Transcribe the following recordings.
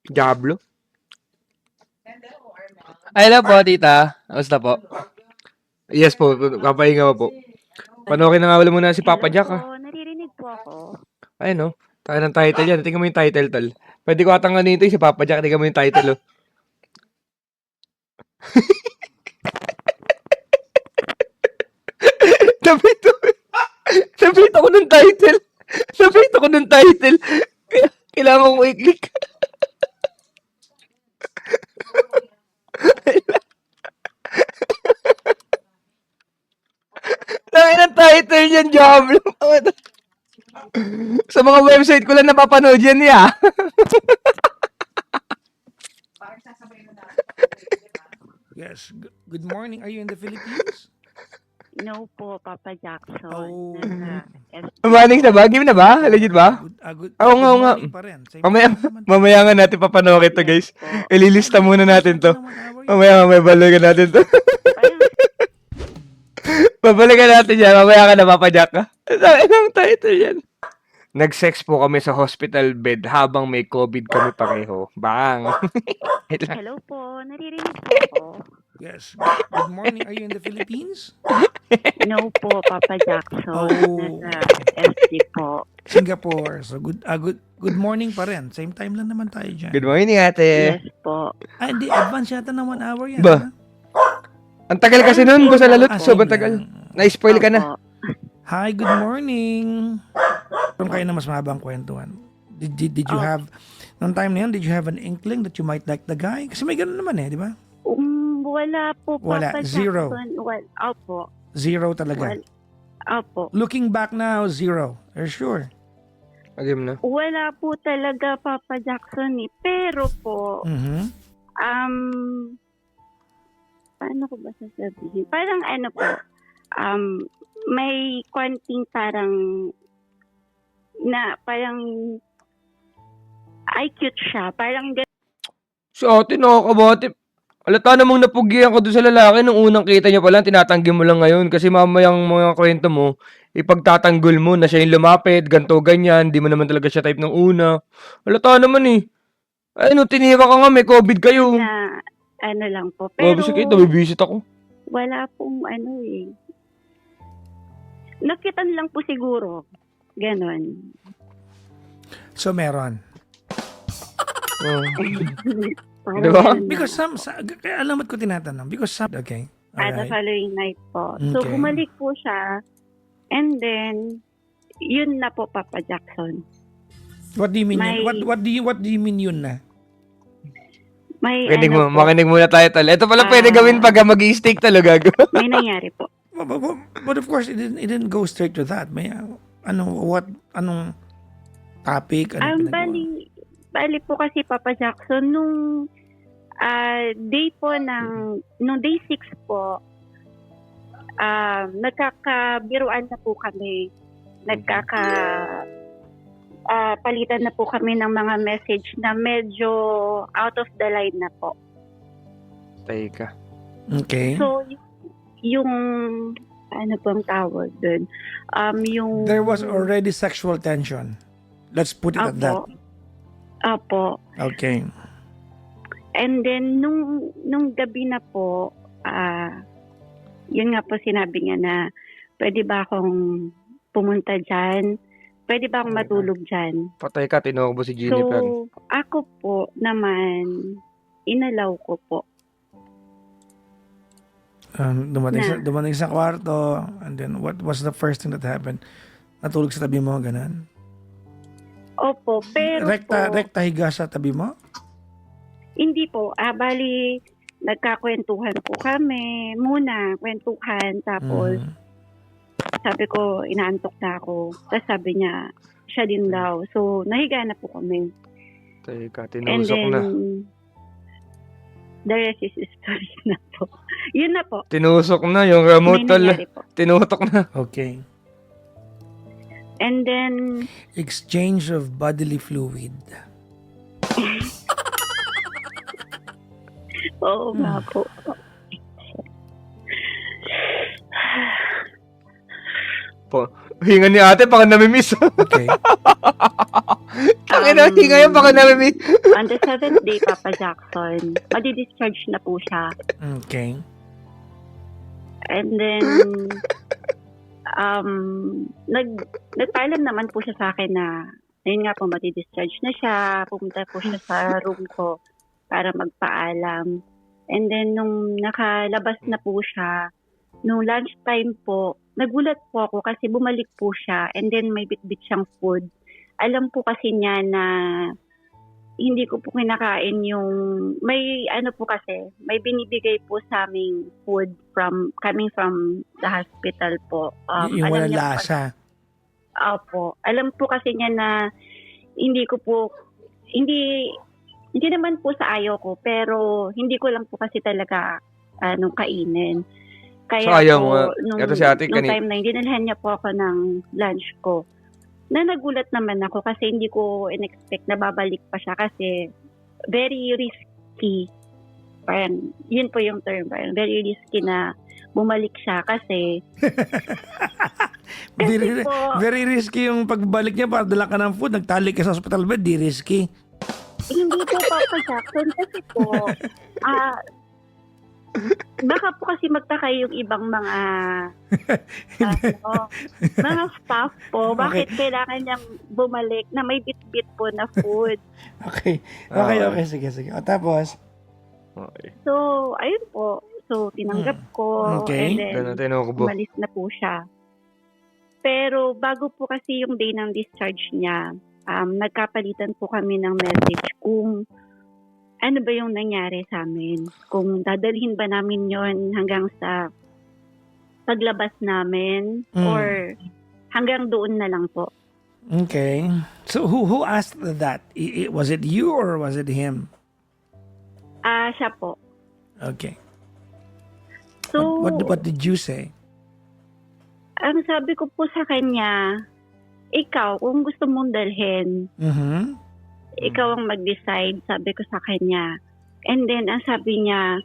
Diablo. Ay, hello po, tita. Kamusta po? Yes po, kapahinga po. Panoorin na nga wala muna si Papa Jack, ha? Hello po, naririnig po ako. Ay, no? Tayo ng title yan. Tingnan mo yung title, tol. Pwede ko atang ano ito si Papa Jack. Tingnan mo yung title, oh. Napit ako ng title. Napit ako ng title. Kailangan ko i-click. Dami ng title yan, Diablo. Sa mga website ko lang napapanood yan, ya. Yes. Good morning. Are you in the Philippines? No po, Papa Jackson. Oh. Maning na ba? Game na ba? Legit ba? Oo nga, oo nga. morning pa rin. Same Mamaya, time naman. mamaya nga natin papanoorin to, guys. Ililista muna natin to. Mamaya balikan natin to. Babalikan natin yan. Mamaya ka na, Papa Jack, ha? Anong title yan? Nag-sex po kami sa hospital bed habang may COVID kami pareho. Bang! Hello po, naririnig po ako. Yes. Good morning. Are you in the Philippines? No po, Papa Jackson. Oh. Nasa SD po. Singapore. So good morning pa rin. Same time lang naman tayo dyan. Good morning, ate. Yes po. Ah, hindi. Advance yata na 1 hour yan. Ba? ha? Ang tagal kasi nun, ko sa lalot. Ah, Sobrang sige. tagal. Na-spoil ka na. Opo. Hi, good morning. Kung kayo na mas mahabang kwentuhan. Did you have, noong time na yun, did you have an inkling that you might like the guy? Kasi may ganun naman eh, di ba? Wala po, Wala, Papa zero. Jackson. Opo. Zero talaga. Opo. Looking back now, zero. Are you sure? Agim na. Wala po talaga, Papa Jackson eh. Pero po, Mm-hmm. paano ko ba sasabihin? Parang ano po, may konting parang ay cute siya. Parang Si ate, nakakabati. Alata namang napugihan ko doon sa lalaki nung unang kita niya pa lang, tinatanggi mo lang ngayon. Kasi mamayang mga kwento mo, ipagtatanggol mo na siya yung lumapit, ganto ganyan, di mo naman talaga siya type ng una. Alata naman eh. Ay, no, tinira ka nga, may COVID kayo. na ano lang po. Pero, Pero sige, nabibisit ako. wala pong ano eh. Nakitan lang po siguro. Ganon. So, meron. Oh. Parang Diba? ganon na. Because kaya alamat ko tinatanong. Because okay. The Alright. following night po. So, Okay. bumalik po siya. And then, yun na po, Papa Jackson. What do you mean May- yun? What do you mean yun na? May Makinig po, muna tayo tal. Ito pala pwede gawin pag mag-i-steak talaga. may nangyari po. But of course, it didn't go straight to that. May anong topic? Anong pinagawa? Bali po kasi Papa Jackson, nung day po nung day 6 po, nagkakabiruan na po kami. Palitan na po kami ng mga message na medyo out of the line na po. Teka. Okay. So, yung ano pong tawag dun? Yung... There was already sexual tension. Let's put it at that. Apo. Okay. And then, nung gabi na po, yun nga po sinabi niya na, pwede ba akong pumunta dyan? Pwede ba akong matulog dyan? Patay ka, tinawag mo si Jennifer. So, ako po naman, inalaw ko po. Dumating sa kwarto, and then what was the first thing that happened? Natulog sa tabi mo, ganun? Opo, pero Rekta higa sa tabi mo? hindi po. Bali, nagkakwentuhan po kami muna, kwentuhan, tapos sabi ko, inaantok na ako. Tapos sabi niya, siya din daw. So, nahiga na po kami. Teka, And tinusok then, na. the rest is history na po. Yun na po. Tinusok na, yung May remote nangyari po. tinutok na. Okay. And then, Exchange of bodily fluid. oo nga po. Hinga ni ate, baka namimiss. Okay. Tangina, hinga yan, baka namimiss. On the 7th day, Papa Jackson, madi-discharge na po siya. Okay. And then, nagpaalam naman po siya sa akin na, ayun nga po, madi-discharge na siya. Pumunta po siya sa room ko para magpaalam. And then, nung nakalabas na po siya, nung lunchtime po, nagulat po ako kasi bumalik po siya and then may bit-bit siyang food. Alam po kasi niya na hindi ko po kinakain yung, may ano po kasi, may binibigay po sa aming food coming from the hospital po. Yung alam walang niya po lasa. Opo. Alam po kasi niya na hindi ko po, hindi naman po sa ayaw ko, pero hindi ko lang po kasi talaga kainin. Kaya So, ayaw po, mo nga. Ito si ate nung kanina. time na yun, dinalhan niya po ako ng lunch ko. Na nagulat naman ako kasi hindi ko in-expect na babalik pa siya kasi very risky. Parang, yun po yung term. Parang very risky na bumalik siya kasi Very, po, very risky yung pagbalik niya para dala ka ng food. Nagtalik ka sa hospital bed, di risky. hindi po Papa Jackson kasi po baka po kasi magtaka yung ibang mga mga staff po, bakit kailangan niyang bumalik na may bit-bit po na food. Okay. Sige. O, tapos? Okay. So, ayun po. So, tinanggap ko. Okay. And then, Ganun tinukubo. umalis na po siya. Pero, bago po kasi yung day ng discharge niya, nagkapalitan po kami ng message kung ano ba yung nangyari sa amin. Kung dadalhin ba namin yon hanggang sa paglabas namin or hanggang doon na lang po. Okay. So, who asked that? Was it you or was it him? Siya po. Okay. So, What did you say? ang sabi ko po sa kanya, ikaw, kung gusto mong dalhin, Mm-hmm. ikaw ang mag-decide, sabi ko sa kanya. And then, ang sabi niya,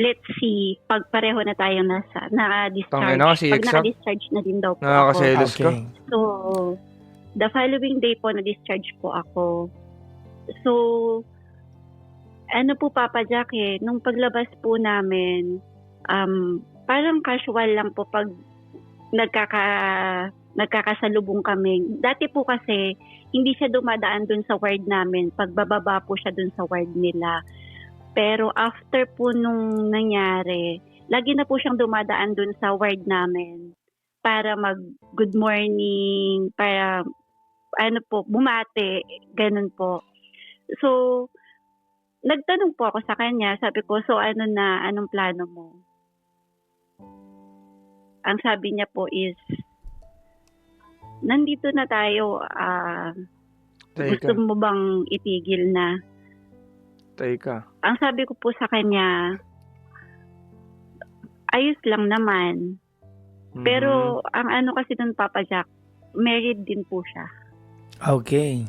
let's see, pag pareho na tayo naka-discharge. Tangina kasi, Pag exact. naka-discharge na din daw po ako. Nakakaselos ka. Okay. So, the following day po, na-discharge po ako. So, ano po Papa Jack nung paglabas po namin, parang casual lang po pag nagkakasalubong kami. Dati po kasi, hindi siya dumadaan dun sa ward namin. Pagbababa po siya dun sa ward nila. Pero after po nung nangyari, lagi na po siyang dumadaan dun sa ward namin para mag-good morning, para bumate, ganun po. So, nagtanong po ako sa kanya, sabi ko, so anong plano mo? Ang sabi niya po is, nandito na tayo, gusto mo bang itigil na? Teka. Ang sabi ko po sa kanya, ayos lang naman. Pero, ang ano kasi dun Papa Jack, married din po siya. Okay.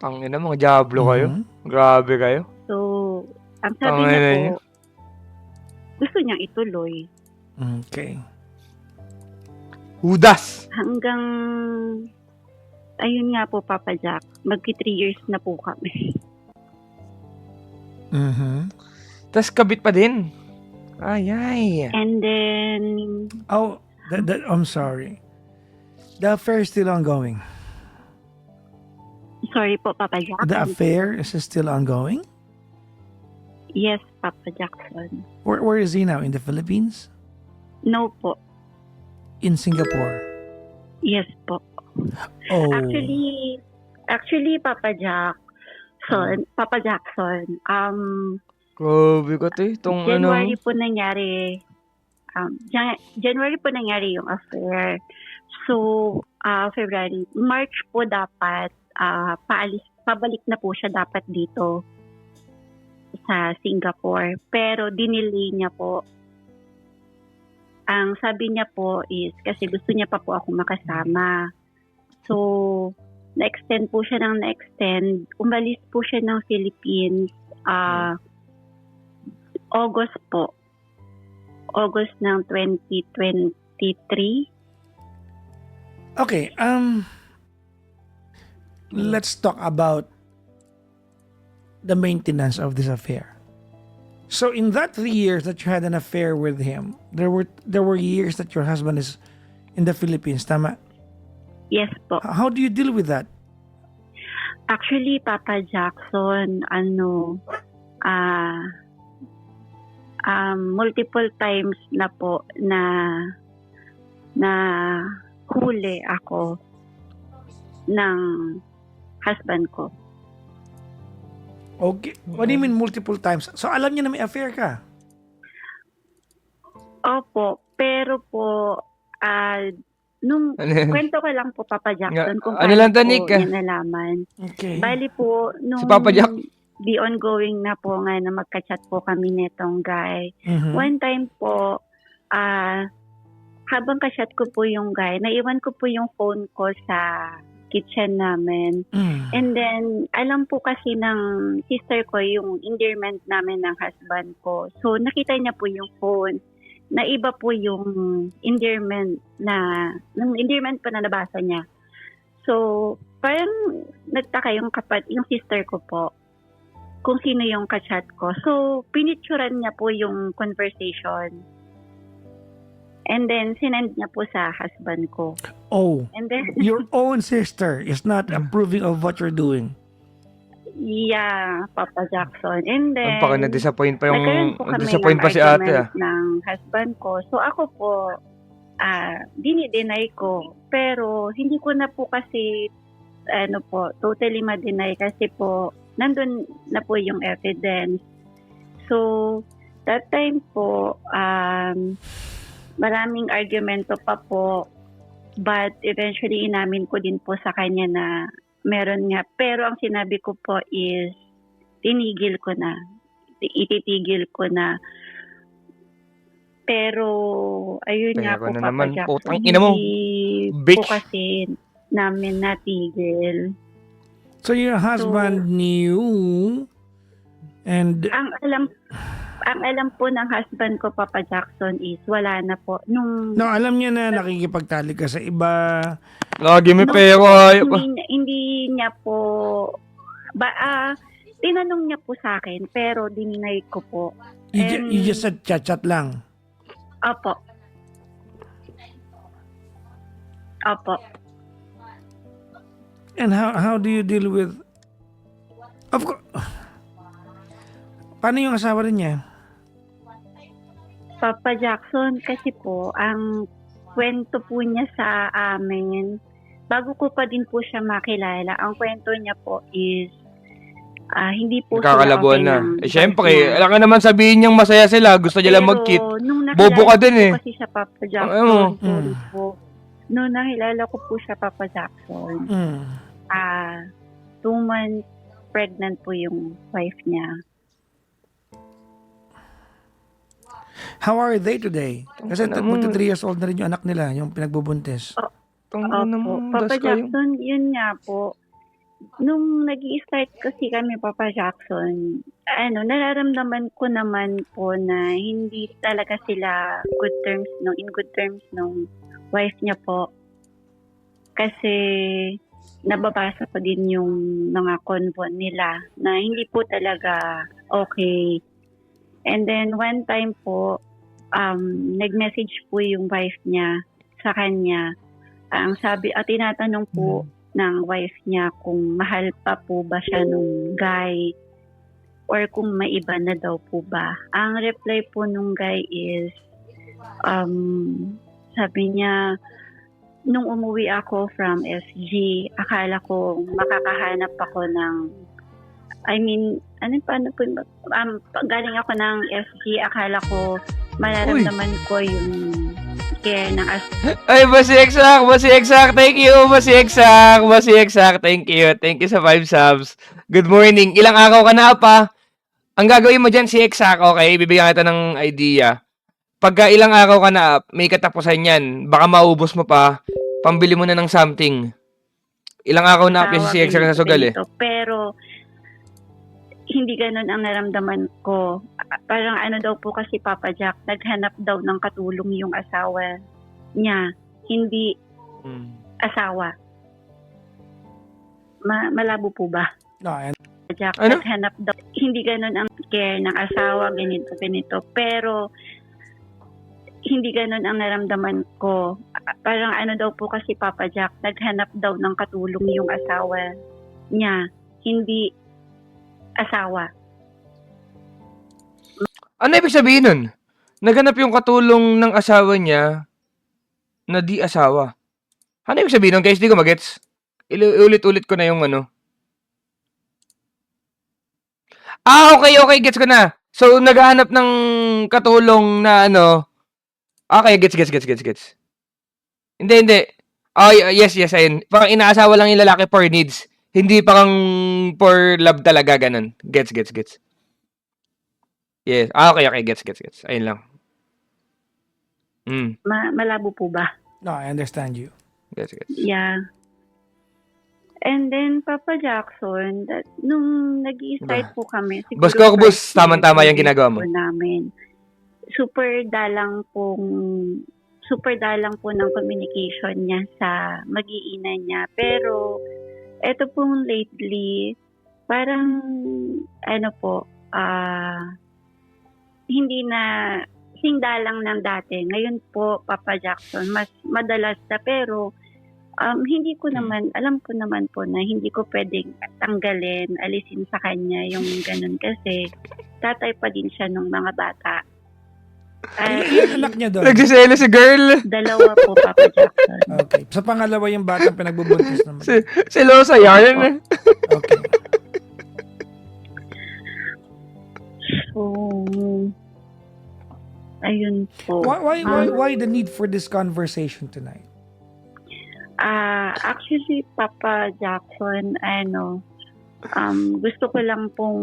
Tangina, mga diablo kayo. Mhm. Grabe kayo. So, ang sabi Tangina niya niyo. po, gusto niyang ituloy. Okay. Hudas! Hanggang, ayun nga po Papa Jack, magki 3 years na po kami. Mm-hmm. Tas kabit pa din. Ay. And then, Oh, I'm sorry. The affair is still ongoing. sorry po Papa Jack. The affair is still ongoing? Yes, Papa Jackson. Where is he now? In the Philippines? No po. In Singapore? Yes po. Oh. Actually, Papa Jackson, Grabe ka to. Itong January po nangyari, January po nangyari yung affair. So, February, March po dapat, pabalik na po siya dapat dito sa Singapore. Pero dinelay niya po. Ang sabi niya po is, kasi gusto niya pa po ako makasama. So, na-extend po siya ng na-extend. Umalis po siya ng Philippines, August po. August ng 2025. 23. Okay, let's talk about the maintenance of this affair. So in that 3 years that you had an affair with him, there were years that your husband is in the Philippines, tama? Yes po. How do you deal with that? Actually, Papa Jackson, multiple times na po na huli ako ng husband ko. Okay. What do you mean multiple times? So alam niya na may affair ka? Opo, pero po, nung Ano yan? kwento ko lang po, Papa Jackson, kung Ano paano lang, po Tanik? niya nalaman. Okay. Bali po, nung Si Papa Jack? the ongoing na po nga na magka-chat po kami netong guy. Mhm. One time po, habang ka-chat ko po yung guy, naiwan ko po yung phone ko sa kitchen namin. Mm. And then, alam po kasi ng sister ko yung endearment namin ng husband ko. So, nakita niya po yung phone. Na iba po yung endearment yung endearment pa na nabasa niya. So, parang nagtaka yung sister ko po kung sino yung kachat ko. So, pinicturan niya po yung conversation. And then, sinend niya po sa husband ko. Oh, And then, your own sister is not approving of what you're doing. yeah, Papa Jackson. And then, Baka na-disappoint pa yung... nagkaroon po kami disappoint ng pa si ate, argument ng husband ko. So, ako po, dinideny ko. Pero, hindi ko na po kasi, totally ma-deny kasi po, nandun na po yung evidence. So, that time po, maraming argumento pa po, but eventually inamin ko din po sa kanya na meron nga. Pero ang sinabi ko po is, tinigil ko na. Ititigil ko na. Pero, ayun nga Pero po, na Papa naman, Jackson, putang ina mo, hindi po bitch. kasi namin natigil. So your husband knew and Ang alam po ng husband ko, Papa Jackson, is wala na po. no, alam niya na nakikipagtalik ka sa iba. Lagi may pera. Hindi niya po, tinanong niya po sa akin, pero dininay ko po. You just said chat lang. Opo. And how do you deal with... Of course. Paano yung asawa rin niya? Papa Jackson, kasi po, ang kwento po niya sa amin, bago ko pa din po siya makilala, ang kwento niya po is, hindi po Nakakalabuan na. ng Siyempre, niya. alam ka naman sabihin niyang masaya sila. Gusto niya lang mag-kit. Nung Bobo ka nakilala din ko eh. Kasi siya, Papa Ano? Jackson, sorry po. Nung nakilala ko po siya, Papa Jackson, 2 months pregnant po yung wife niya. How are they today? Kasi Ano mo? magta 3 years old na rin yung anak nila, yung pinagbubuntis. Opo. Papa Jackson, yun nga po. Nung nag-i-start kasi kami, Papa Jackson, nararamdaman ko naman po na hindi talaga sila in good terms nung wife niya po. Kasi nababasa ko din yung mga convo nila na hindi po talaga okay. And then one time po, nag-message po yung wife niya sa kanya. Ang tinatanong po ng wife niya kung mahal pa po ba siya nung guy or kung may iba na daw po ba. Ang reply po nung guy is, sabi niya, nung umuwi ako from SG, akala ko makakahanap ako ng, galing ako ng SG, akala ko mararamdaman ko yung care ng Ay, Bossy Exact, thank you, Bossy Exact, thank you sa 5 subs. Good morning, ilang araw ka na pa? Ang gagawin mo dyan, si Exact, okay, bibigyan kita ng idea. Pagka ilang araw ka na up, may katapusan yan, baka maubos mo pa, pambili mo na ng something. Ilang araw na up yan si Exact sa sugal eh. Pero, hindi ganun ang naramdaman ko. Parang daw po kasi Papa Jack, naghanap daw ng katulong yung asawa niya, hindi Mm. asawa. Malabo po ba? No, and Jack, Ano? naghanap daw. Hindi ganun ang care ng asawa, ganito. Pero, hindi ganun ang naramdaman ko. Parang ano daw po kasi Papa Jack, naghanap daw ng katulong yung asawa niya, hindi asawa. Ano ibig sabihin nun? Naghanap yung katulong ng asawa niya na di asawa. Ano ibig sabihin nun, guys? Di ko magets. Ulit-ulit ko na yung ano. Okay, gets ko na. So, naghahanap ng katulong na ano. Okay, gets. Hindi. Yes, ayun. Parang inaasawa lang yung lalaki for needs. Hindi parang for love talaga, ganun. Gets. Yes. Okay, gets. Ayun lang. Malabo po ba? no, I understand you. Gets. Yeah. And then, Papa Jackson, nung nag-i-start po kami, siguro Boss ko, boss, first tama-tama year, yung ginagawa mo. po namin, super dalang po ng communication niya sa mag-iina niya. Pero, eto pong lately, parang, hindi na dalang ng dati. Ngayon po, Papa Jackson, mas madalas na, pero hindi ko naman, alam ko naman po na hindi ko pwedeng tanggalin, alisin sa kanya yung ganun kasi tatay pa din siya nung mga bata. Ilan anak niya doon? Nagsiselo si girl. Dalawa po, Papa Jackson. Okay. Sa pangalawa yung batang pinagbubuntis naman. Selosa yan. Okay. So, ayun po. Why the need for this conversation tonight? Actually, Papa Jackson, gusto ko lang pong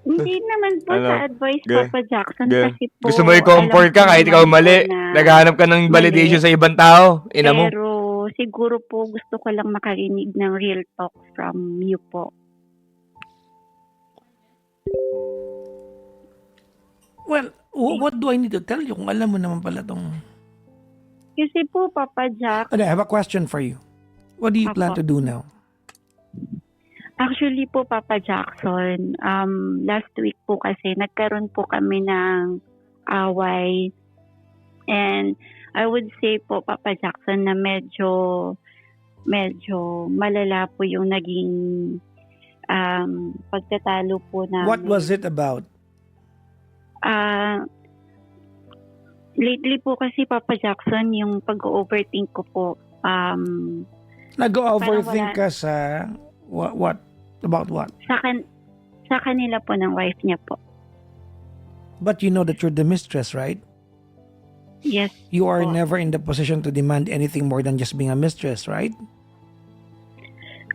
hindi naman po sa advice, Papa Jackson, kasi po Gusto mo i-comfort ka kahit ikaw mali. Naghahanap ka ng validation sa ibang tao. Ina mo. Pero siguro po gusto ko lang makarinig ng real talk from you po. Well, what do I need to tell you kung alam mo naman pala tong... Kasi po, Papa Jack, I have a question for you. What do you plan to do now? actually po, Papa Jackson, last week po kasi nagkaroon po kami ng away. And I would say po, Papa Jackson, na medyo malala po yung naging pagtatalo po namin. What was it about? Lately po kasi, Papa Jackson, yung pag-overthink ko po, Nag-overthink Parang ka sa... What? About what? sa kanila po ng wife niya po. But you know that you're the mistress, right? Yes. You are po. never in the position to demand anything more than just being a mistress, right?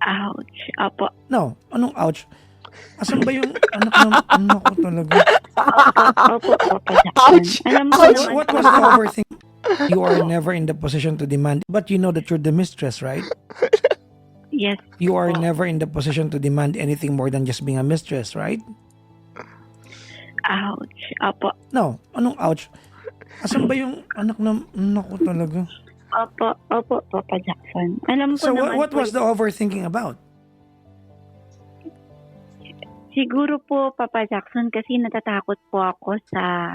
Ouch. Opo. No. Anong ouch? Asan ba yung anak ko talaga? Opo, Papa Jackson. Alam mo naman What po, was the overthink? You are never in the position to demand, but you know that you're the mistress, right? yes. You are never in the position to demand anything more than just being a mistress, right? Ouch. Opo. No. Anong ouch? Asan ba yung anak ko talaga? Opo, Papa Jackson. Alam ko So naman what po, was the overthinking about? siguro po, Papa Jackson, kasi natatakot po ako sa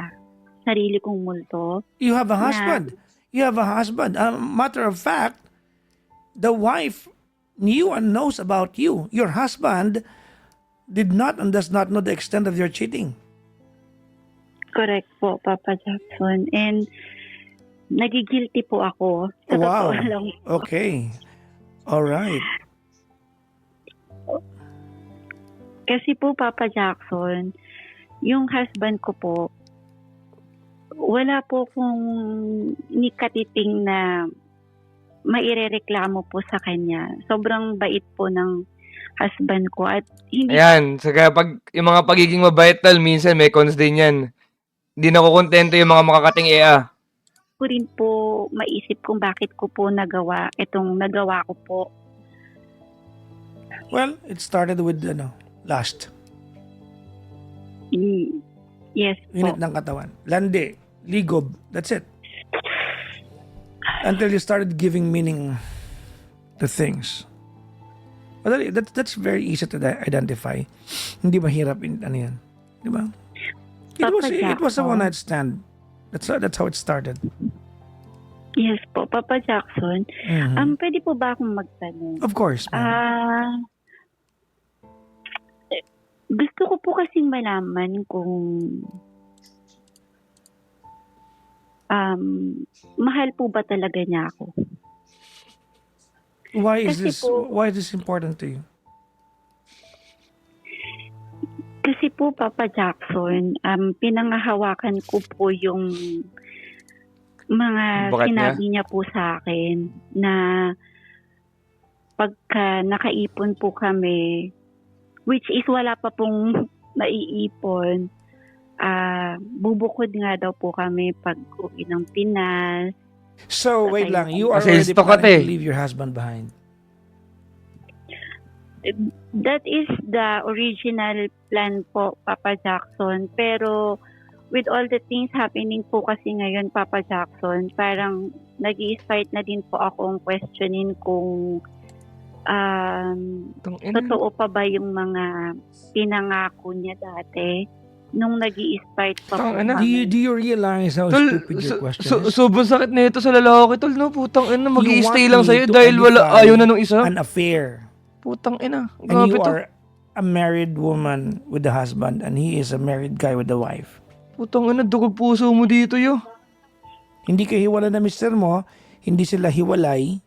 sarili kong multo. You have a husband. You have a husband. Matter of fact, the wife knew and knows about you. Your husband did not and does not know the extent of your cheating. Correct po, Papa Jackson. And nagigilty po ako. Sa Wow. totoo lang. Okay. All right. Kasi po, Papa Jackson, yung husband ko po, wala po kung nikatiting na mairereklamo po sa kanya. Sobrang bait po ng husband ko. At hindi Ayan. Saka pag yung mga pagiging mabait tal, minsan may cons din yan. Hindi na kontento yung mga makakating EA. ko rin po maisip kung bakit ko po nagawa ko po. Well, it started with lust. Yes po. Init ng katawan. Landi, ligob, that's it. Until you started giving meaning to things. Madali, that's very easy to identify. Hindi mahirap ano yan. Di ba? It was a Jackson. one-night stand. That's how it started. Yes po, Papa Jackson. Mhm. Pwede po ba akong magtanong? Of course, ma'am. Gusto ko po kasing malaman kung mahal po ba talaga niya ako? Why is kasi po- this important to you? Kasi po, Papa Jackson, pinangahawakan ko po yung mga Bakit sinabi niya po sa akin na pagka nakaipon po kami, which is wala pa pong naiipon, bubukod nga daw po kami pag uwi ng Pinas. So, wait lang. You are Kasi already stock ka, planning to te. leave your husband behind. That is the original plan po, Papa Jackson. Pero with all the things happening po kasi ngayon, Papa Jackson, parang nag-i-start na din po akong questionin kung totoo pa ba yung mga pinangako niya dati nung nag-i-start pa po Tang ina. kami. Do you realize how Tol, stupid your question is? sobrang sakit na ito sa lalaki, tol, no? Putang ina, mag-i-stay want lang me sa'yo to dahil edify ayaw na nung isa. An affair. Putang ina. And Grabe you to. are a married woman with a husband and he is a married guy with a wife. Putang ina, dugog puso mo dito, yo. Hindi kayo hiwalay na mister mo, hindi sila hiwalay,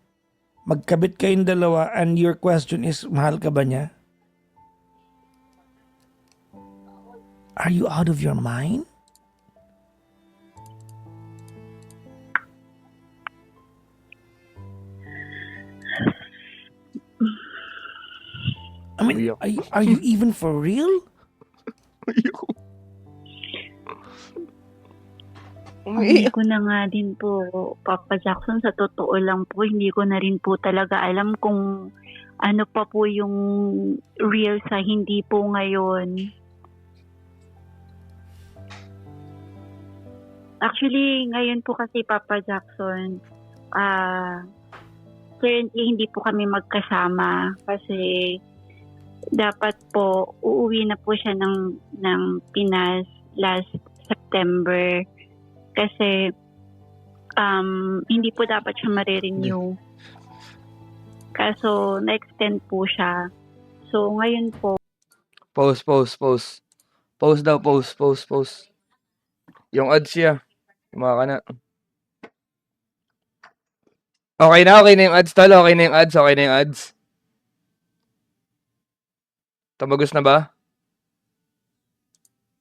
magkabit kayong dalawa and your question is, mahal ka ba niya? Are you out of your mind? I mean, Umiyak. are you even for real? Hindi ko na nga din po, Papa Jackson, sa totoo lang po, hindi ko na rin po talaga alam kung ano pa po yung real sa hindi po ngayon. Actually, ngayon po kasi, Papa Jackson, currently hindi po kami magkasama kasi dapat po uuwi na po siya ng Pinas last September kasi hindi po dapat siya marirenew. Kaso na-extend po siya. So ngayon po, Pause. Pause daw, pause. Yung ads siya. Kumaka ka na. Okay na yung ads, tol. Okay na yung ads. Tumagos na ba?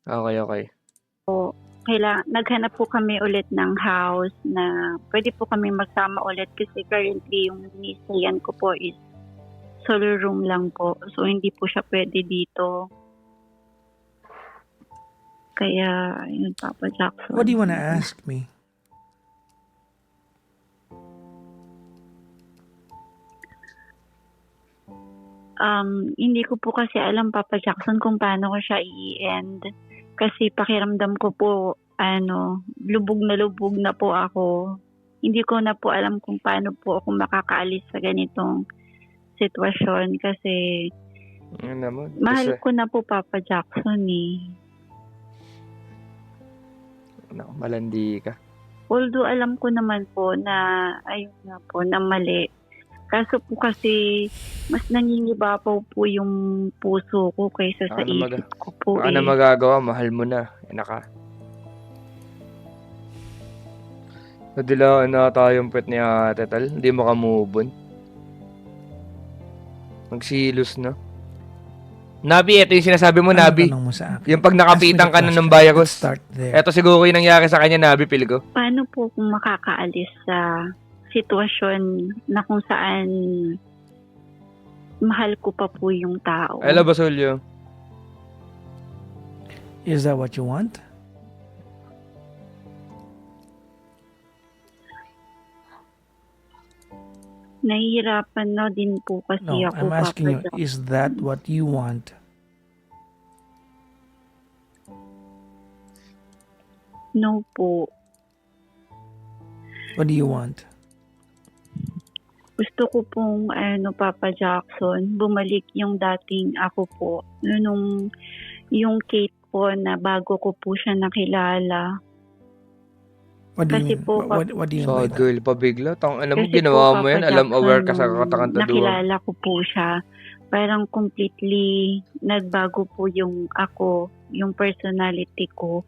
Okay. naghanap po kami ulit ng house na pwede po kami magsama ulit kasi currently yung ni-stayan ko po is solo room lang po. So hindi po siya pwede dito. Kaya, yun, Papa Jackson. What do you want to ask me? Hindi ko po kasi alam, Papa Jackson, kung paano ko siya i-end. Kasi pakiramdam ko po, lubog na po ako. Hindi ko na po alam kung paano po ako makakaalis sa ganitong sitwasyon. Kasi Yun naman. mahal Kasi, ko na po, Papa Jackson eh. malandi ka. Although alam ko naman po na, ayun nga po, na mali. Kaso po kasi, mas nangingibabaw po yung puso ko kaysa sa isip ko po Baka na magagawa, mahal mo na. Naka. Nadilaan na tayong pet ni Ate Tal. Hindi makamove on. Magsilos na. Nabi, ito yung sinasabi mo, Nabi. Tanong mo sa akin? Yung pag nakapitan ka na ng Ask me the question. bayagos. Let's start there. Ito siguro yung nangyari sa kanya, Nabi, feel ko. Paano po kung makakaalis sa sitwasyon na kung saan mahal ko pa po yung tao? Hello, Basulyo. Is that what you want? Nahihirapan na din po kasi No, ako, I'm asking you, Papa Jack. is that what you want? No po. What do you want? Gusto ko pong, Papa Jackson, bumalik yung dating ako po. Yung Kate po na bago ko po siya nakilala. What do you Kasi mean? po, What do you mean by Sad that? girl pa bigla. Tang mo, Kasi ginawa po, mo yan. Papa Alam, aware ka sa Jackson, nung katakantaduhan. nakilala ko po siya, parang completely nagbago po yung ako, yung personality ko.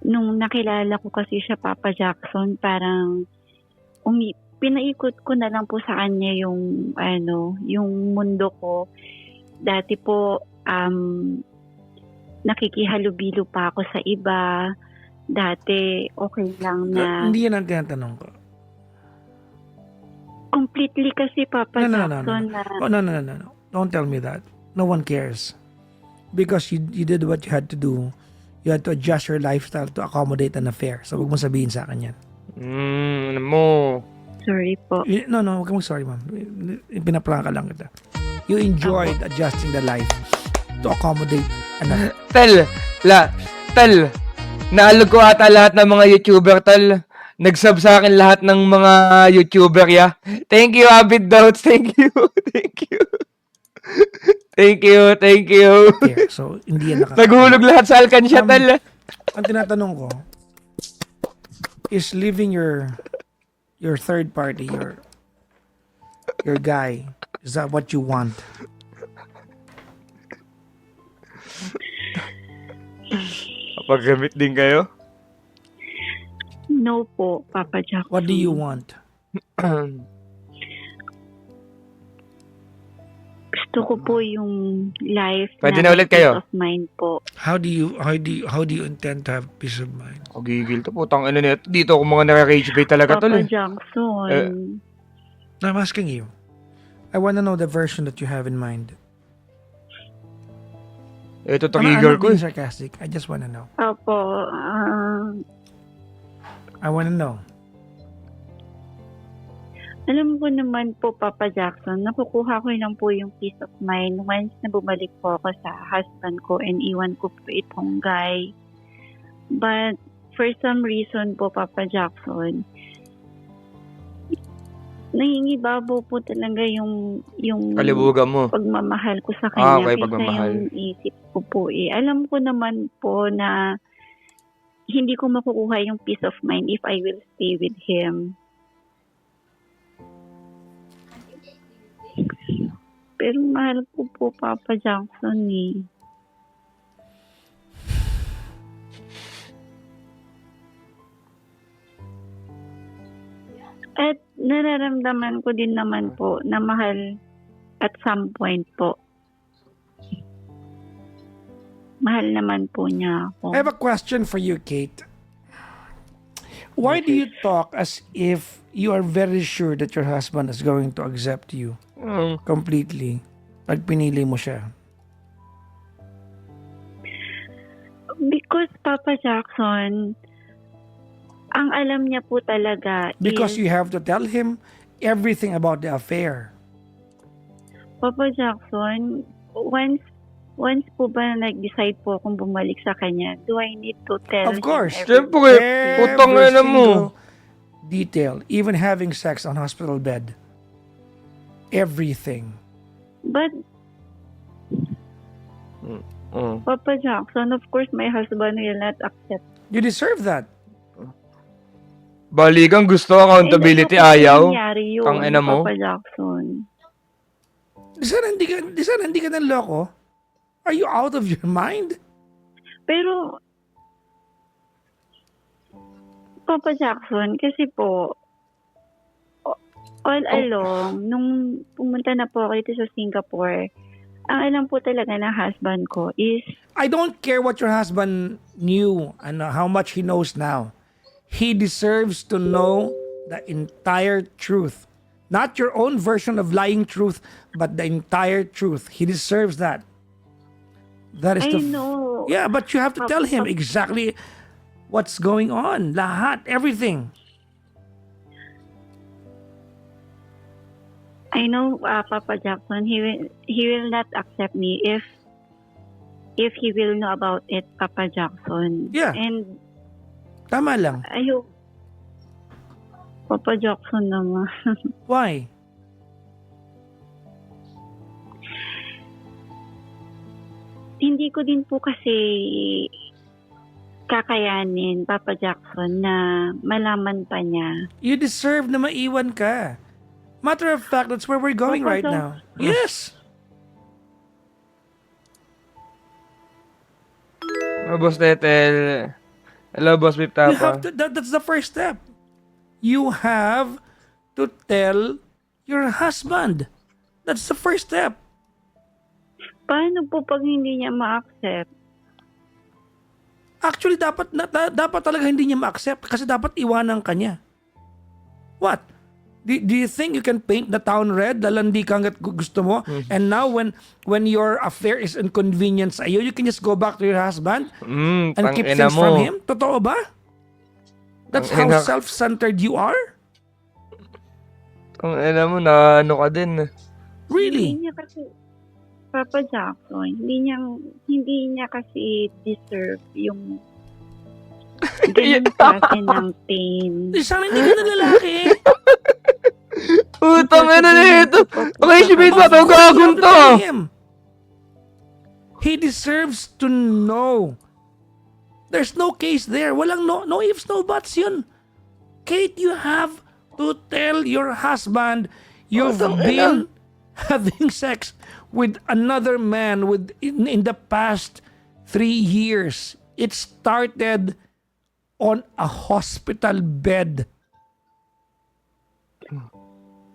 Nung nakilala ko kasi siya, Papa Jackson, parang pinaikot ko na lang po sa kanya yung yung mundo ko. Dati po nakikihalubilo pa ako sa iba. Dati okay lang na Hindi yan ang tinatanong ko. completely kasi Papa No. Jackson na Oh, no. Don't tell me that. No one cares. Because you did what you had to do. You had to adjust your lifestyle to accommodate an affair. So, huwag mo sabihin sa akin yan. Ano mo. sorry po. No, huwag kang sorry, ma'am. Pinapranka lang kita. You enjoyed adjusting the life to accommodate an affair. Tel, naalog ko ata lahat ng mga YouTuber, Tel. Nag-sub sa akin lahat ng mga YouTuber, ya. Thank you, Abid Doubts. Thank you. Thank you. Affair. So, hindi yan Naghulog lahat sa alkansya, Tel. Ang tinatanong ko is leaving your third party, your guy, is that what you want? Paggamit din kayo? No po, Papa Jackson. What do you want? Gusto ko po yung life Pwede na ulit kayo? peace of mind po. How do you intend to have peace of mind? Gigil to, putang ina nito. Dito ako mga naka-rage bait talaga, Tol. Papa Jackson. No, I'm asking you. I want to know the version that you have in mind. Ito, I'm trigger not ko being eh. sarcastic. I just want to know. Opo, I want to know. alam ko naman po, Papa Jackson, nakukuha ko lang po yung peace of mind once na bumalik po ako sa husband ko and iwan ko po itong guy. But for some reason po, Papa Jackson, nangingibabaw po talaga yung Kalibugan mo. pagmamahal ko sa kanya. Okay, Kaysa pagmamahal. yung isip ko po eh. Alam ko naman po na hindi ko makukuha yung peace of mind if I will stay with him. Pero mahal ko po Papa Jackson eh. At nararamdaman ko din naman po na mahal at some point po. Mahal naman po niya ako. I have a question for you, Kate. Why do you talk as if you are very sure that your husband is going to accept you completely pag pinili mo siya? Because Papa Jackson, ang alam niya po talaga Because is, you have to tell him everything about the affair. Papa Jackson, once po ba nag-decide po akong bumalik sa kanya, do I need to tell Of course. him everything? Siyempre, putang Every ina mo. single detail, even having sex on hospital bed. Everything. But Papa Jackson, of course, my husband will not accept. You deserve that. Balikan, gusto accountability, And ayoko ayaw. po nangyari yun, Tang ina mo. Papa Jackson. Di sana hindi ka naloko. Are you out of your mind? Pero, Papa Jackson, kasi po, all along, nung pumunta na po ako dito sa Singapore, ang alam po talaga ng husband ko is, I don't care what your husband knew and how much he knows now. He deserves to know the entire truth. Not your own version of lying truth, but the entire truth. He deserves that. That is I the know. Yeah, but you have to tell him exactly what's going on. Lahat, everything. I know, Papa Jackson, he will not accept me if he will know about it, Papa Jackson. Yeah. And Tama lang. Ayo. Papa Jackson naman. Why? Hindi ko din po kasi kakayanin, Papa Jackson, na malaman pa niya. You deserve na maiwan ka. Matter of fact, that's where we're going Opo, right so- now. Yes. Oh, Boss Tetel. Hello, Boss Bip You have Tapa. to, that's the first step. You have to tell your husband. That's the first step. Paano po pag hindi niya ma-accept? Actually, dapat talaga hindi niya ma-accept kasi dapat iwanan ka niya. What? Do you think you can paint the town red? Lalandi ka hanggat gusto mo? And now when your affair is inconvenient sa iyo, you can just go back to your husband and keep Tangina things from mo. him? Totoo ba? That's how Tangina. self-centered you are? Tangina mo, na ano ka din. Really? Hindi niya kasi, Papa Jackson, hindi niya kasi deserve yung ganun klase ng pain. Sana hindi ka na lalaki. Putang ina na ito. Okay, si Bip Tapa, Of course, you have gagawin to to. tell him. He deserves to know. There's no case there. Walang no ifs, no buts yun. Kate, you have to tell your husband you've been having sex with another man in the past 3 years. It started on a hospital bed.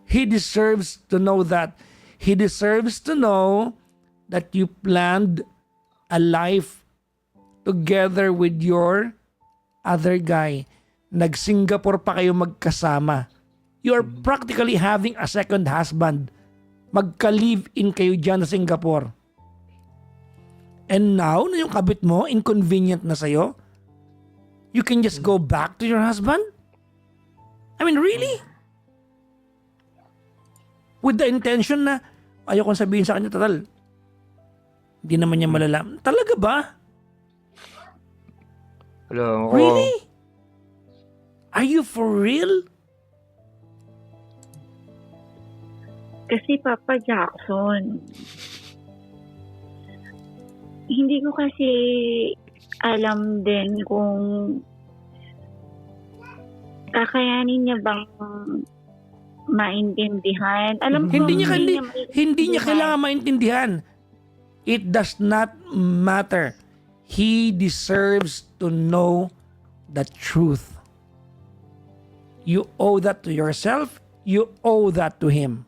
He deserves to know that. He deserves to know that you planned a life together with your other guy. Nag-Singapore pa kayo magkasama. You are practically having a second husband. Magka-live-in kayo dyan sa Singapore. And now, na yung kabit mo, inconvenient na sa'yo, you can just go back to your husband? I mean, really? With the intention na, ayaw kong sabihin sa kanya, tatal, hindi naman niya malalam. Talaga ba? Alam ko. Really? Are you for real? Kasi Papa Jackson, hindi ko kasi alam din kung kakayanin niya bang maintindihan. Alam ko Hindi niya maintindihan. kailangan maintindihan. It does not matter. He deserves to know the truth. You owe that to yourself. You owe that to him.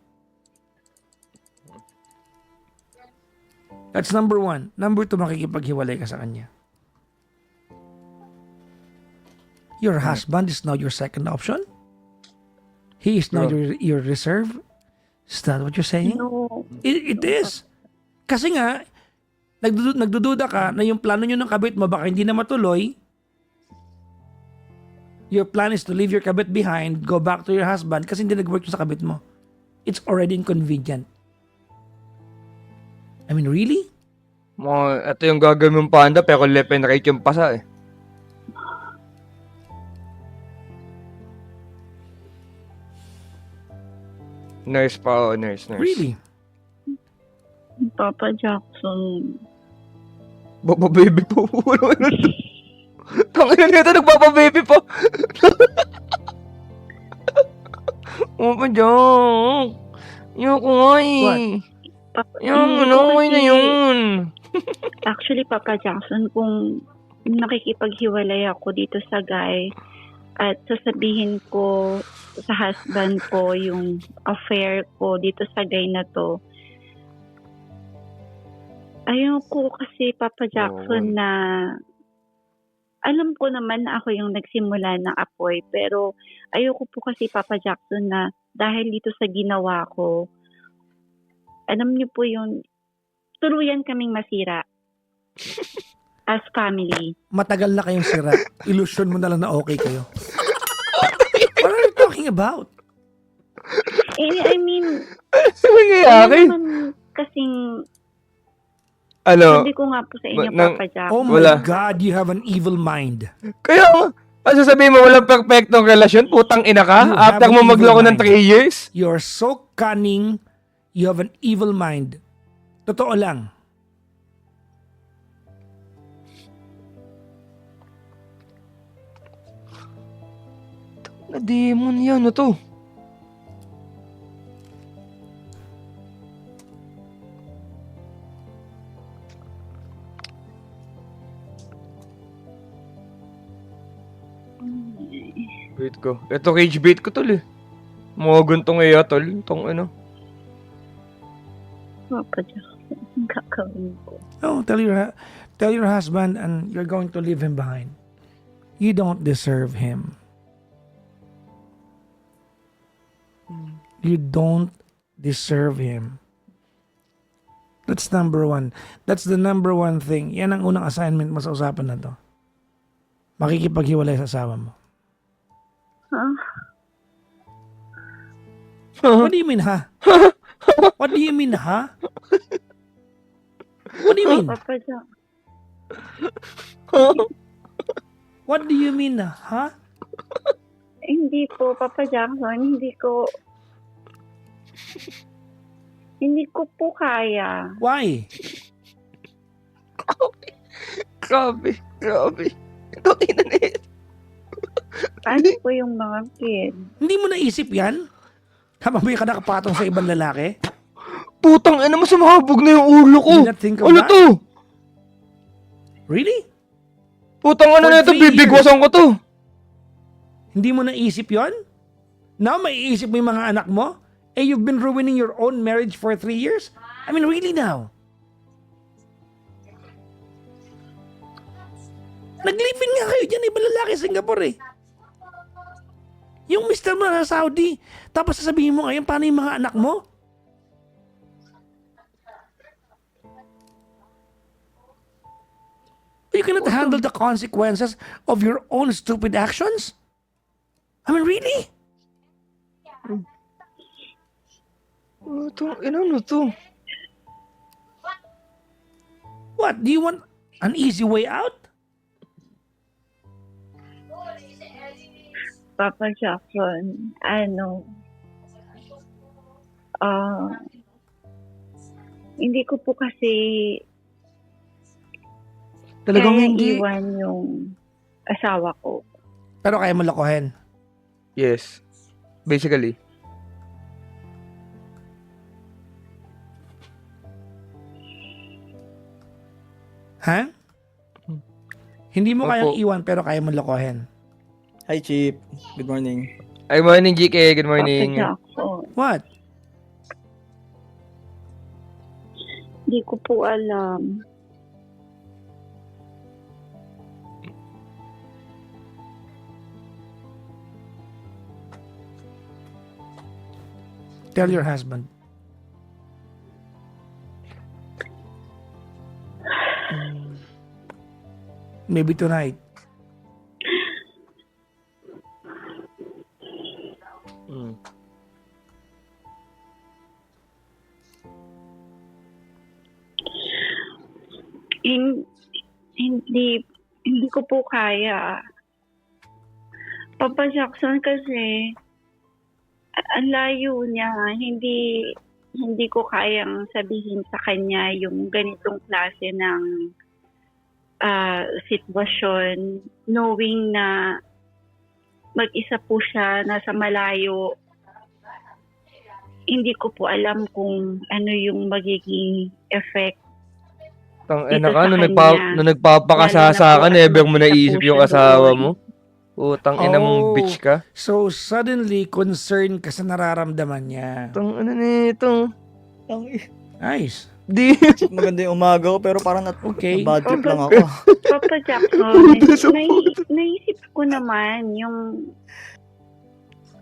That's number 1. Number 2, makikipaghiwalay ka sa kanya. Your husband is now your second option? He is now your reserve? Is that what you're saying? No, It is. Kasi nga, nagdududa ka na yung plano nyo ng kabit mo baka hindi na matuloy. Your plan is to leave your kabit behind, go back to your husband kasi hindi nag-work yung sa kabit mo. It's already inconvenient. I mean, really? Ito yung gagawin mong panda, pero left and right yung pasa eh. Nurse pa, nurse. Really? Papa Jackson. Baby po. Tangina nito, nagpapababy po. Papa Jack. Yung ko nga eh. Yung ano, okay na yun. Actually, Papa Jackson, kung nakikipaghiwalay ako dito sa guy at sasabihin ko sa husband ko yung affair ko dito sa guy na to, ayoko kasi, Papa Jackson, na alam ko naman na ako yung nagsimula ng apoy, pero ayoko po kasi, Papa Jackson, na dahil dito sa ginawa ko, alam niyo po yung tuluyan kaming masira as family. Matagal na kayong sira. Illusion mo na lang na okay kayo. What are you talking about? I mean, Ano nangyayari? naman kasing, Ano? sabi ko nga po sa inyo, Nang- Papa Jack, Oh my Wala. God, you have an evil mind. Kaya nga, Sasabihin mo walang perfectong relasyon? Putang ina ka? You have After an mo evil magloko ng mind. 3 years? You're so cunning. You have an evil mind. Totoo lang. Na demon yan, ano to? Wait ko. Ito cage bait ko tol eh. Mga guntong iya tol. Tong ano. Papa Jackson, ang gagawin ko. No, tell your husband and you're going to leave him behind. You don't deserve him. You don't deserve him. That's number one. That's the number one thing. Yan ang unang assignment mo sa usapan na to. Makikipaghiwalay sa asawa mo. Huh? What do you mean, ha? What do you mean, ha? What do you mean? Papa Jackson, What do you mean, ha? hindi po, Papa Jackson, hindi ko po kaya. Why? Grabe. Grabe. Ito inanin. Ano po yung mga kid? Hindi mo naisip yan? Habang may ka nakapatong sa ibang lalaki? Putang ina mo, sumabog na yung ulo ko. Did not think of Ano that? to? Really? Putang ano For na ito, 3 years. bibigwasan ko to. Hindi mo naisip yon? Now, maiisip mo yung mga anak mo? Eh, you've been ruining your own marriage for 3 years? I mean, really now? Nag-live-in nga kayo dyan, ibang lalaki sa Singapore eh. Yung mister mo na sa Saudi, tapos sasabihin mo ngayon, paano yung mga anak mo? You cannot handle the consequences of your own stupid actions? I mean, really? Putang ina ano to? What? Do you want an easy way out? Papa Jackson, hindi ko po kasi Talagang kaya hindi. iwan yung asawa ko. Pero kaya mo lokohin. Yes. Basically. Ha? Hindi mo Opo. kayang iwan pero kaya mo lokohin. Hi, Chip. Good morning. Ay, morning GK. Good Papa morning. Jackson, What? hindi ko po alam. Tell your husband. Maybe tonight. Mm. Hindi ko po kaya. Papa Jackson kasi ang layo niya, hindi ko kayang sabihin sa kanya yung ganitong klase ng sitwasyon, knowing na mag-isa po siya, nasa malayo. Hindi ko po alam kung ano yung magiging effect. Tang Dito ina ka, sa kanya. nung nagpapakasasa Lalo na ka, po, never mo mag-isa po naisip yung siya asawa doon. mo. Putang ina mong Oh. bitch ka. So, suddenly, concerned ka sa nararamdaman niya. Tang ano nito. Ang Nice. Di. maganda yung umaga ko, pero parang Okay. bad trip lang ako. Papa Jackson, naisip ko naman yung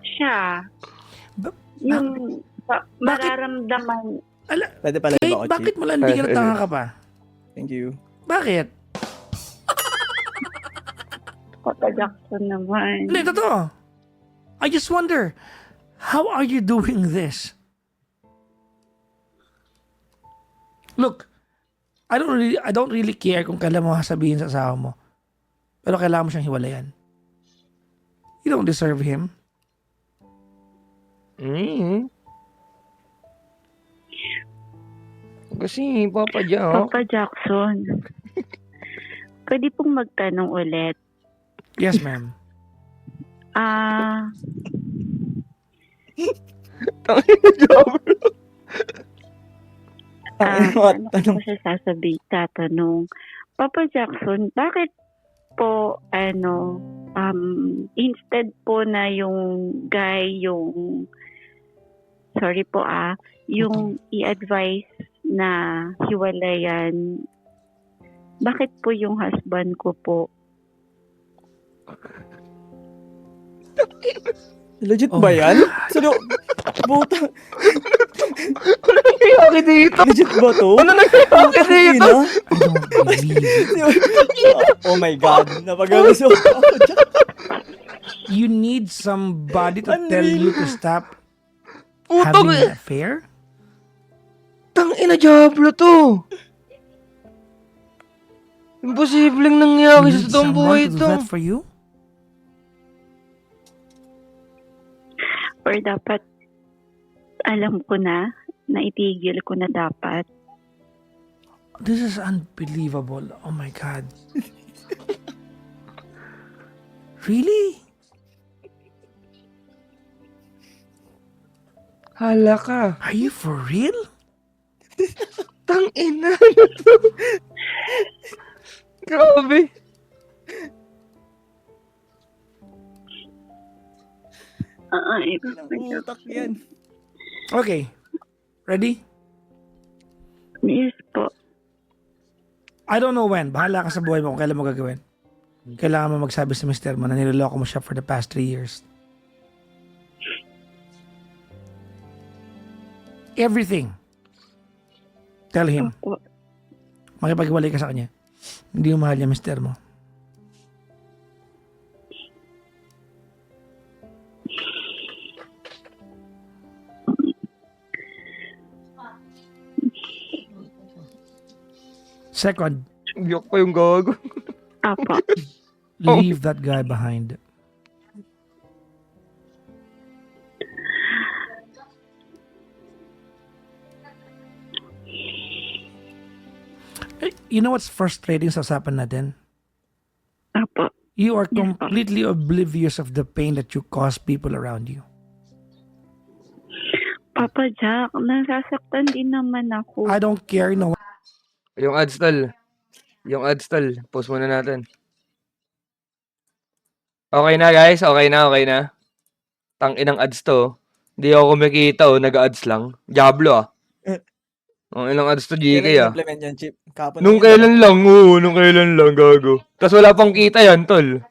siya. Ba- Yung mararamdaman. Pwede pala Kate, ba ako, bakit Chip? mo lang hindi ka natanga ka pa? Thank you. Bakit? Papa Jackson naman. Hindi, totoo. I just wonder, how are you doing this? Look, I don't really care kung kailan mo sabihin sa asawa mo. Pero kailangan mo siyang hiwalayan. You don't deserve him. Kasi, Papa Jack. Papa Jackson, pwede pong magtanong ulit. Yes, ma'am. Ah, Tangina, Diablo. ano ko siya tatanong. Papa Jackson, bakit po, instead po na yung guy, sorry po yung i-advise na hiwalayan, bakit po yung husband ko po? Legit Oh ba my yan? Buta, Ano nangyayari dito? legit ba to? Ano nangyayari dito? I don't believe it. Oh my God. Napagalis ako. You need somebody to Unreal. tell you to stop Putang having an affair? Tangina, Diablo to. Imposibleng You nangyari sa need totoong buhay someone to do ito. that for you? Or dapat, alam ko na itigil ko na dapat. This is unbelievable. Oh my God. Really? Hala ka. Are you for real? Tangina na to. Grabe. Utak yan. Okay. Ready? Yes po. I don't know when. Bahala ka sa buhay mo kung kailan mo gagawin. Kailangan mo magsabi sa mister mo na niloloko mo siya for the past 3 years. Everything. Tell him. Opo. Makipagwalay ka sa kanya. Hindi mo mahal niya mister mo. Second, Biyak pa yung gago. Apo. leave that guy behind. You know what's frustrating sa usapan natin? Apo. You are Yes, po. completely oblivious of the pain that you cause people around you. Papa Jack, nasasaktan din naman ako. I don't care, no. Yung adstall. Yung adstall. Post muna natin. Okay na guys. Okay na. Tanginang ads to. Hindi ako kumikita nag-ads lang. Diablo Ang ilang ads to GK Kailan implement yan, Chip? Kapon Nung kailan lang, nung kailan lang, gago. Tapos wala pang kita yan, tol.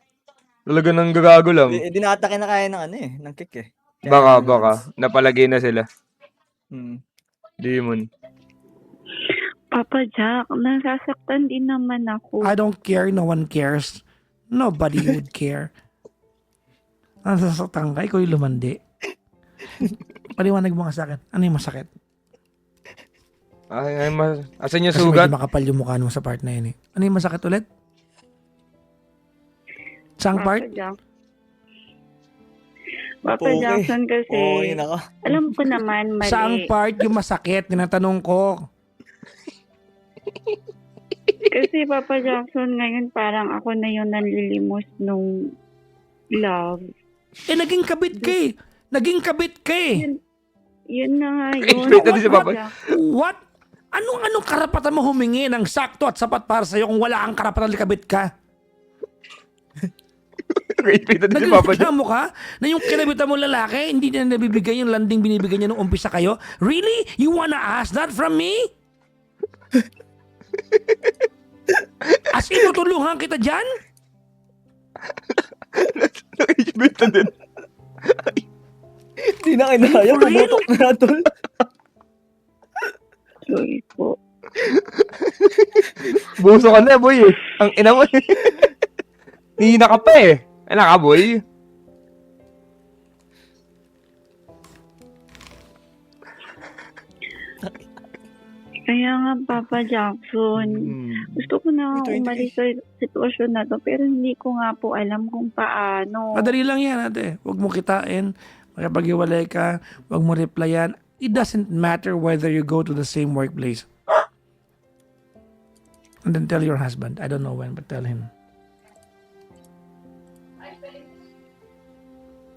Talaga nang gagago lang. Dinatake na kaya ng ng kick eh. Baka. Napalagay na sila. Demon. Papa Jack, nasasaktan din naman ako. I don't care, no one cares. Nobody would care. Nasasaktan ka, ikaw yung lumandi. Paliwanag mo nga sa akin. Ano yung masakit? Asan yung Kasi sugat? medyo makapal yung mukha mo sa part na yun eh. Ano yung masakit ulit? Saang part? Papa Okay. Jackson kasi, Okay na ka. alam ko naman mali. Saang part yung masakit? Tinatanong ko. Kasi Papa Jackson, ngayon parang ako na yung nanlilimos nung love. Naging kabit ka eh. Naging kabit ka eh. Yun na nga yun. Wait, ano si Papa? Jack. What? Anong karapatan mo humingi ng sakto at sapat para sa'yo kung wala kang karapatan likabit ka? Wait, ano si Papa? Nagreklamo ka na yung kinabitan mo lalaki, hindi na nabibigay yung landing binibigay niya nung umpisa kayo? Really? You wanna ask that from me? As in, tutulungan kita dyan? Nakikibita din. Hindi na kinaya. For real? Pumutok na tol. Sorry po. Buso ka na, boy eh. Ang ina mo eh. Nihina ka pa eh. Ano ka, boy? Kaya nga, Papa Jackson, gusto ko na May 20 umalis sa sitwasyon na to, pero hindi ko nga po alam kung paano. Madali lang yan, ate. Huwag mo kitain. Makipag-iwalay ka. Huwag mo replyan. It doesn't matter whether you go to the same workplace. And then tell your husband. I don't know when, but tell him.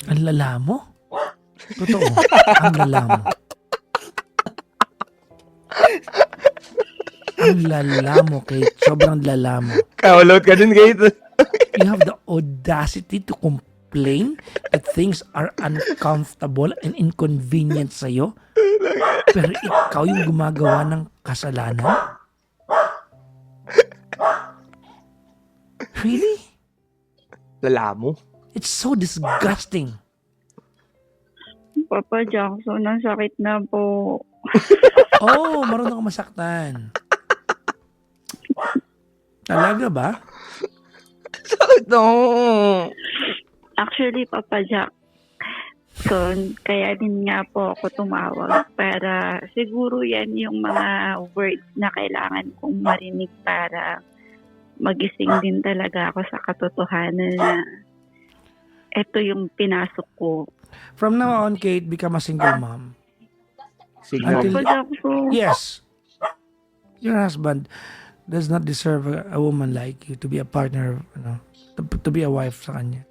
Ang lala mo? Totoo. Ang lala mo. Ang lala mo, Kate. Sobrang lala mo. Kawalot ka din, Kate. You have the audacity to complain that things are uncomfortable and inconvenient sa'yo. Pero ikaw yung gumagawa ng kasalanan? Really? Lala mo. It's so disgusting. Papa Jackson, ang sakit na po. Oh, marunong ka masaktan. Talaga ba? No. Actually, Papa Jackson, kaya din nga po ako tumawag para siguro yan yung mga words na kailangan kong marinig para magising din talaga ako sa katotohanan na ito yung pinasok ko. From now on, Kate, become a single mom. Signal. Until- Papa Jackson, Yes. Your husband does not deserve a woman like you to be a partner, to be a wife sa kanya.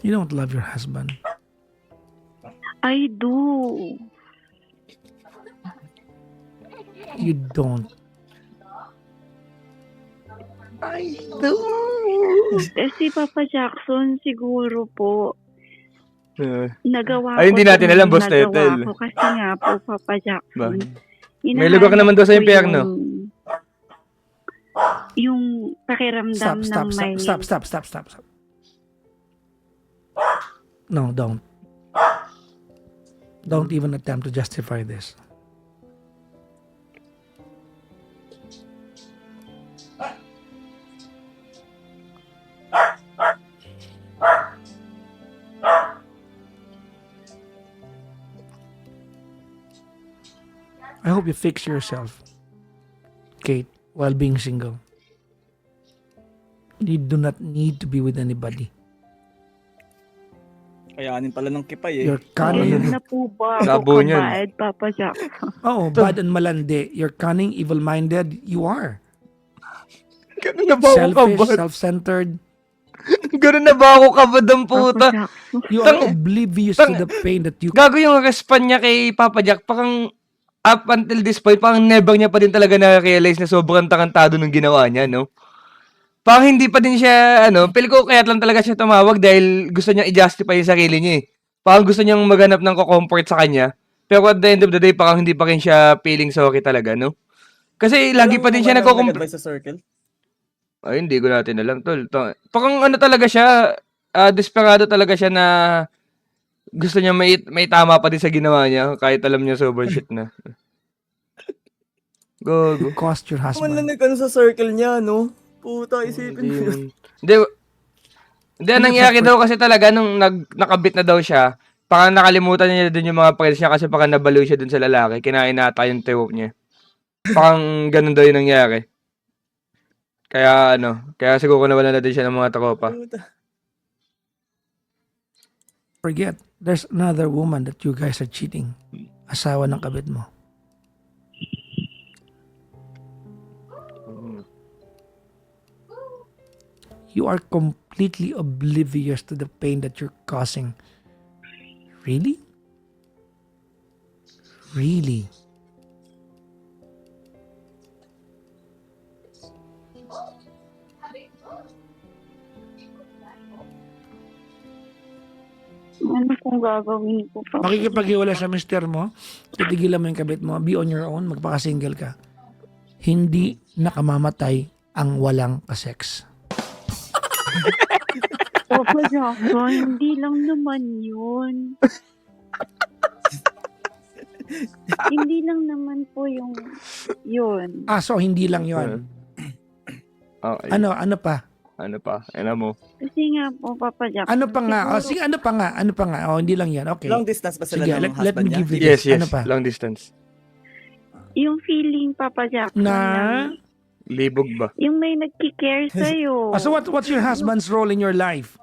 You don't love your husband. I do. You don't. Kasi Papa Jackson, siguro po, nagawa Ay, hindi ko natin yung alam, Boss nagawa Tetel. ko kasi nga po, Papa Jackson. May lugar ka naman daw sa impyerno. Yung pakiramdam ng may... Stop. No, don't. Don't even attempt to justify this. I hope you fix yourself, Kate, while being single. You do not need to be with anybody. Kayanin pala ng kipay eh. You're cunning. Ayun na po ba Labo ako niyan. kabad, Papa Jackson? Oh, bad and malandi. You're cunning, evil-minded. You are. Ganun na ba ako Selfish, kabad? self-centered. Ganun na ba ako kabad ang puta? Papa Jackson. You are oblivious to the pain that you... Gago yung response niya kay Papa Jack. Parang up until this point, parang never niya pa din talaga na-realize na sobrang tarantado nung ginawa niya, no? Parang hindi pa din siya, pili ko kaya lang talaga siya tumawag dahil gusto niya i-justify yung sarili niya eh. Parang gusto niyang maghanap ng comfort sa kanya. Pero at the end of the day, parang hindi pa rin siya feeling sorry talaga, no? Kasi lagi pa din siya nag-advise sa circle. Ay, hindi ko natin alam, tol. Parang talaga siya, desperado talaga siya na gusto niya may tama pa din sa ginawa niya kahit alam niya sober shit na. Go. You cost your Man lang husband. sa circle niya, no? Puta, isipin mo yun. Hindi, ang nangyari daw kasi talaga nung nakabit na daw siya, parang nakalimutan niya dun yung mga friends niya kasi parang nabaliw siya dun sa lalaki. Kinain nata yung trope niya. Parang ganun daw yung nangyari. Kaya kaya siguro nawala na din siya ng mga tropa. Puta. Forget, there's another woman that you guys are cheating. Asawa ng kabit mo. You are completely oblivious to the pain that you're causing. Really? Really? Ano pong gagawin ko, Papa? Makikipaghiwala sa mister mo, titigilan mo yung kabit mo, be on your own, magpaka-single ka. Hindi nakamamatay ang walang kasex. Papa Jackson, hindi lang naman yun. Hindi lang naman po yung yun. So hindi lang yon. Okay. Ano pa? Ano pa? Ano mo? Kasi nga po, Papa Jackson. Ano pa nga? siguro- Sige, ano pa nga? Hindi lang yan. Okay. Long distance ba sila Sige, ng let me husband niya? give you Yes, this. Ano pa? long distance. Yung feeling, Papa Jackson, Na? Libog ba? yung may nagki-care sa'yo. So what's your husband's role in your life?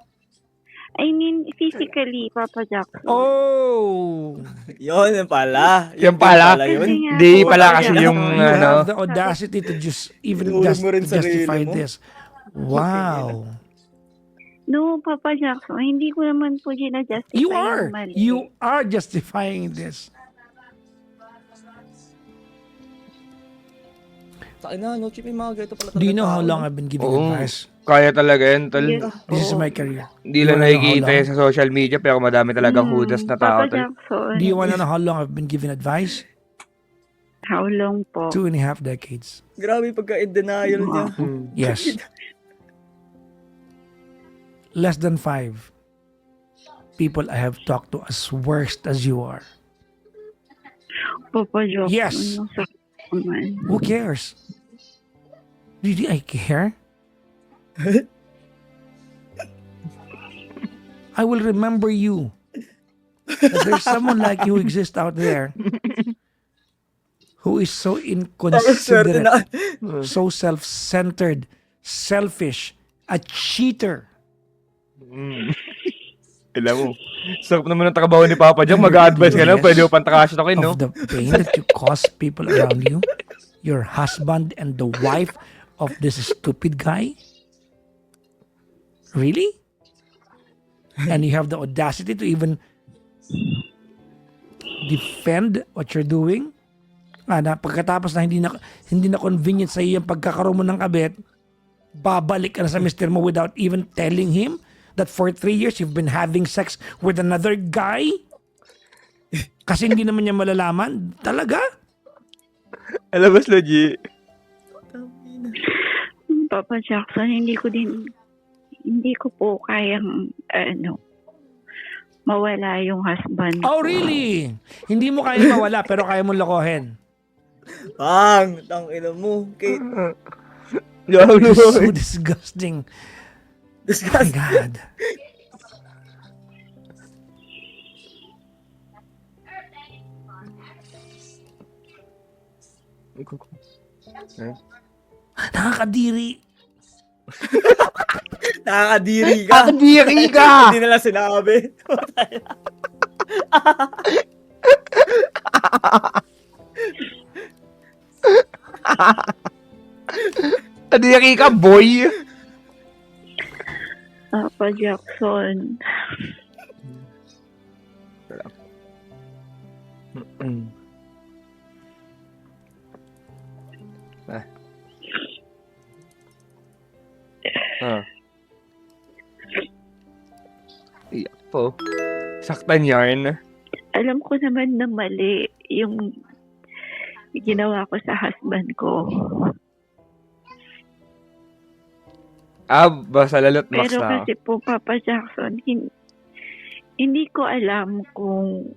I mean, physically, Papa Jackson. Oh, Yun pala. Yan pala. Yun. Kasi nga Di po, pala Papa kasi Jackson, yung you ano. have the audacity to just even Tinulog mo rin sarili justify mo. this. Wow. No, Papa Jackson, hindi ko naman po ginajustify You yung are. mali. You are justifying this. Saan na, no, Chip, may mga ganito pala Do you know how tao, long no? I've been giving Oo. advice? Kaya talaga yan, tol. Yes This is po. my career. Hindi You lang wanna know how nakikita long? yan sa social media pero madami talagang hudas na tao, Papa tol. Jackson, Do you want to know how long I've been giving advice? how long po? 2.5 decades. Grabe pagka-in-denial niya. Yes. Less than 5 people I have talked to as worst as you are. Papa Jackson, Yes. ang sakit naman. Who cares? Really, I care? I will remember you. That there's someone like you exist out there who is so Swerte inconsiderate, na. so self-centered, selfish, a cheater. Alam mo, sarap naman ng trabaho ni Papa Jack. Mag-a-advise ka na, Yes. pwede mo pantakasyokin, no? Of the pain that you cause people around you, your husband and the wife of this stupid guy? Really? And you have the audacity to even defend what you're doing? Na pagkatapos na hindi na convenient sa iyo yung pagkakaroon mo ng kabit, babalik ka na sa mister mo without even telling him that for 3 years you've been having sex with another guy? Kasi hindi naman niya malalaman. Talaga? Alam mo, Sloji, Papa Jackson, hindi ko po kayang, mawala yung husband Oh, ko. really? Hindi mo kaya mawala pero kaya mo lokohin. Bang, tangina mo. Kate, Yaw, It's no. so disgusting. My disgust. God. Nakakadiri. Nakakadiri ka. Kakadiri ka! Hindi nila sinabi. Kadiri ka, boy! Papa Jackson, Ah. Iyak po. Saktan yarn. alam ko naman na mali yung ginawa ko sa husband ko. Basta lalot max Pero na. kasi po, Papa Jackson, hindi ko alam kung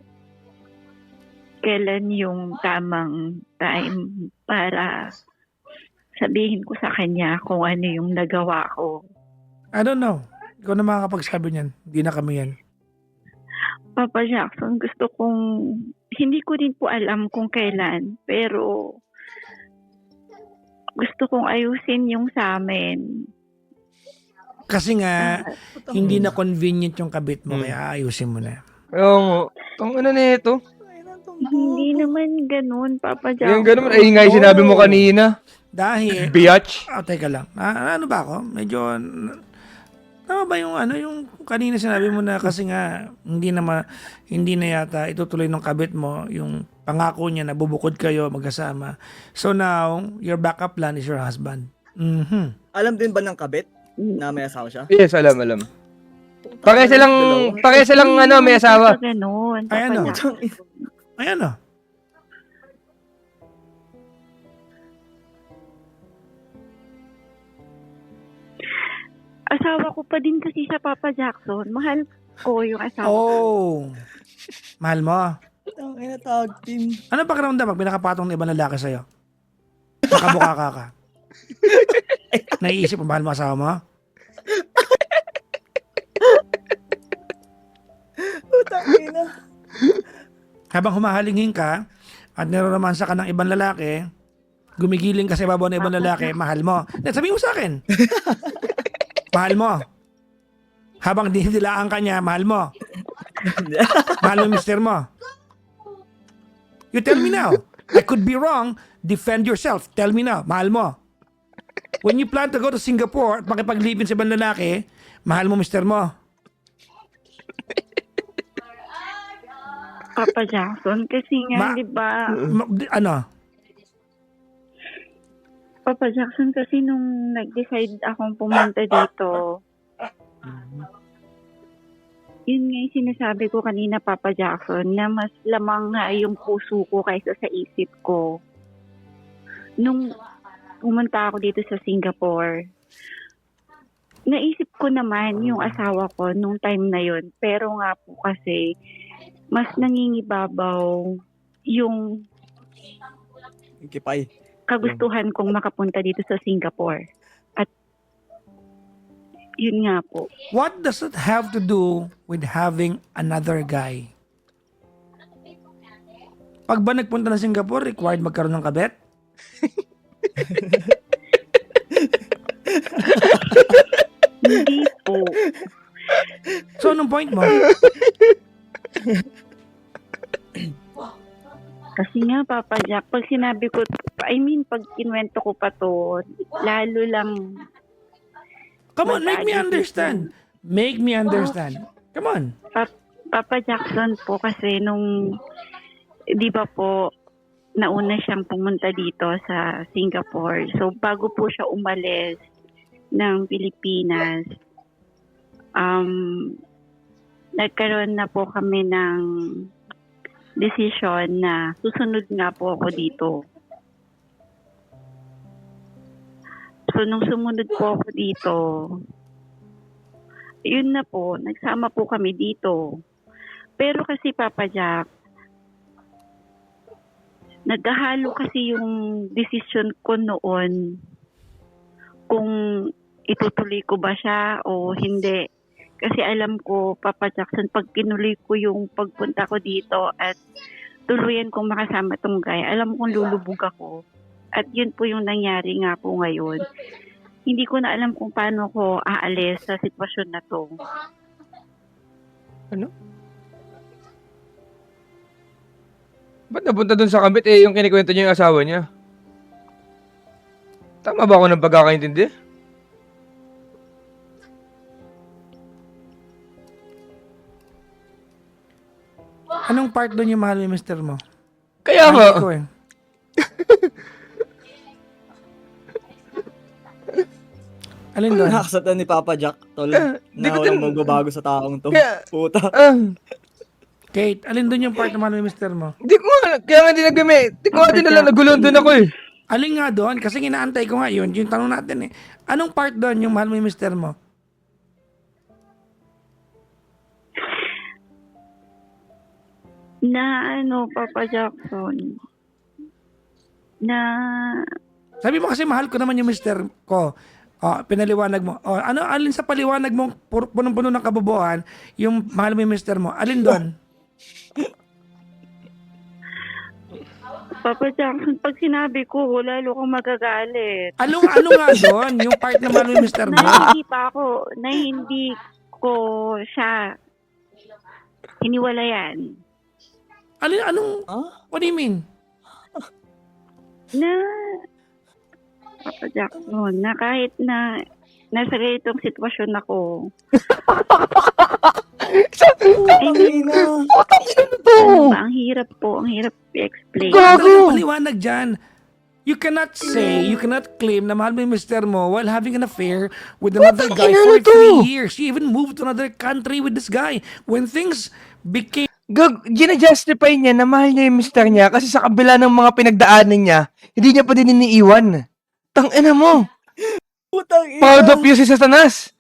kailan yung tamang time para sabihin ko sa kanya kung ano yung nagawa ko. I don't know. Ikaw na makakapagsabi niyan. Hindi na kami yan. Papa Jackson, hindi ko din po alam kung kailan, pero gusto kong ayusin yung sa amin. Kasi nga, hindi na convenient yung kabit mo, kaya ayusin mo na. Yung, tong ano na ito? Hindi naman ganun, Papa Jackson. Yung ganun, ay nga yung sinabi mo kanina. Dahil, Biatch. teka lang. Ano ba ako? Medyo, tama ba yung kanina sinabi mo na kasi nga, hindi na yata itutuloy ng kabit mo, yung pangako niya na bubukod kayo magkasama. So now, your backup plan is your husband. Mhm. Alam din ba ng kabit na may asawa siya? Yes, alam. Paresa lang ano, may asawa. Ganun, Ay, Papa ano? Jackson. Ayan o. Asawa ko pa din kasi sa Papa Jackson. Mahal ko yung asawa. Oh. Mahal mo. Ang ina tag team. Ano pakiramdam pag pinakapatong ng ibang lalaki sa'yo? Nakabuka ka. Naiisip mo, mahal mo asawa mo? Putang ina. Habang humahalingin ka, at niroromansa ka ng ibang lalaki, gumigiling ka sa ibabaw ng ibang lalaki, mahal mo. Sabihin mo sa akin. Mahal mo. Habang dinidilaan ka niya, mahal mo. Mahal mo yung mister mo. You tell me now. I could be wrong. Defend yourself. Tell me now. Mahal mo. When you plan to go to Singapore at makipag-live-in sa ibang lalaki, mahal mo mister mo. Papa Jackson, kasi nga, di ba, Ano? Papa Jackson, kasi nung nag-decide akong pumunta dito, yun nga yung sinasabi ko kanina, Papa Jackson, na mas lamang nga yung puso ko kaysa sa isip ko. Nung pumunta ako dito sa Singapore, naisip ko naman yung asawa ko nung time na yun. Pero nga po kasi, mas nangingibabaw yung Kipay. kagustuhan kong makapunta dito sa Singapore. At yun nga po. What does it have to do with having another guy? Pag ba nagpunta na Singapore, required magkaroon ng kabet? Hindi po. So, anong point mo? Kasi nga, Papa Jack, pag sinabi ko, pag kinuwento ko pa to, lalo lang, Come on, make me understand. Make me understand. Come on. Papa Jackson po kasi nung, di ba po, nauna siyang pumunta dito sa Singapore. So, bago po siya umalis ng Pilipinas, nagkaroon na po kami ng decision na susunod nga po ako dito. So, nung sumunod po ako dito, yun na po, nagsama po kami dito. Pero kasi, Papa Jack, naghahalo kasi yung decision ko noon kung itutuloy ko ba siya o hindi. Kasi alam ko, Papa Jackson, pag tinuloy ko yung pagpunta ko dito at tuluyan kong makasama tong guy, alam kong lulubog ako. At yun po yung nangyari nga po ngayon. Hindi ko na alam kung paano ko aalis sa sitwasyon na to. Ano? Ba't napunta dun sa kabit yung kinikwento niya yung asawa niya? Tama ba ako ng pagkakaintindi? Anong part doon yung mahal ni mister mo? Kaya nga. Hindi ko eh. Alin doon? Nakasatan ni Papa Jack, tol. di Na ko walang din- magbabago sa taong to. Kaya- Puta. Kate, alin doon yung part na mahal ni mister mo? Di ko nga, kaya nga di nagami. Di ko nga din alam, nagulong doon ako eh. Alin nga doon? Kasi ginaantay ko nga yun. Yung tanong natin eh. Anong part doon yung mahal mo yung mister mo? Na Papa Jackson, na Sabi mo kasi mahal ko naman yung mister ko. Oh, pinaliwanag mo. Oh, alin sa paliwanag mo punong-puno ng kabobohan yung mahal mo yung mister mo? Alin doon? Papa Jackson, pag sinabi ko, lalo kang magagalit. Ano nga doon? Yung part na mahal mo yung mister mo? Na hindi ko siya hiniwalayan. Anong, Ah? what do you mean? Na, Papa Jackson, na kahit na nasa ganitong sitwasyon ako, Ina. ang hirap i-explain. Talagang paliwanag dyan. You cannot claim na mahal mo yung mister mo while having an affair with another guy for 3 years. You even moved to another country with this guy. When things became Gina-justify niya na mahal niya yung mister niya kasi sa kabila ng mga pinagdaanan niya, hindi niya pa din iniiwan. Tangina mo! Putang ina. Proud of you si Satanas!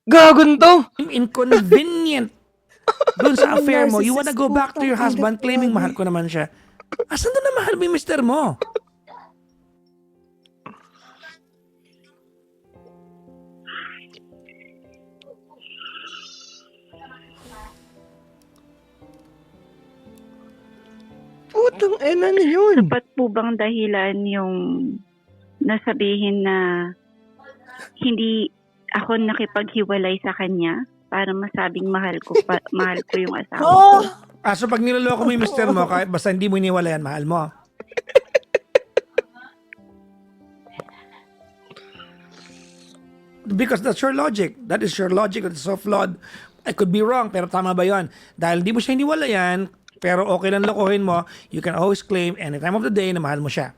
Gagon to! inconvenient doon sa affair mo, you wanna go Narcissist, back to your putang husband ina, claiming grabe. mahal ko naman siya. Asan doon na mahal mo yung mister mo? Putang ina na yun. Sapat po bang dahilan yung nasabihin na hindi ako nakipaghiwalay sa kanya para masabing mahal ko yung asawa ko? So pag niloloko mo yung mister mo, kahit basta hindi mo iniwalayan, mahal mo. Because that's your logic. That is your logic. That's so flawed. I could be wrong, pero tama ba yun? Dahil di mo siya iniwalayan, pero okay lang lokohin mo, you can always claim any time of the day na mahal mo siya.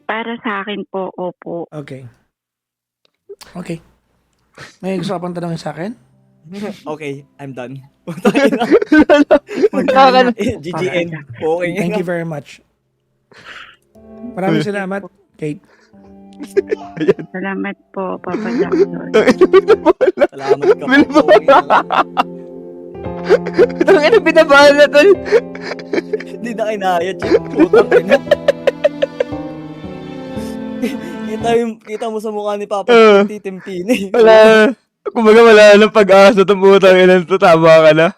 Para sa akin po, opo. Okay. Okay. May gusto ka pang tanongin sa akin? Okay, I'm done. GGN. Okay. Thank you very much. Maraming salamat, Kate. Salamat po, Papa Jackson. Salamat ka po. Putang ina, binabahan na tol. Hindi na kinaya, chick. Putang ina. Kita mo sa mukha ni Papa, titimpini. Wala. Kumbaga wala nang pag-asa itong putang ina to. Tama ka na.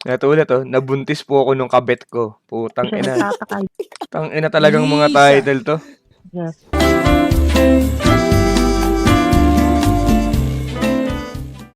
Ito ulit nabuntis po ako nung kabet ko. Putang ina. Tang ina talagang mga title to. Yes.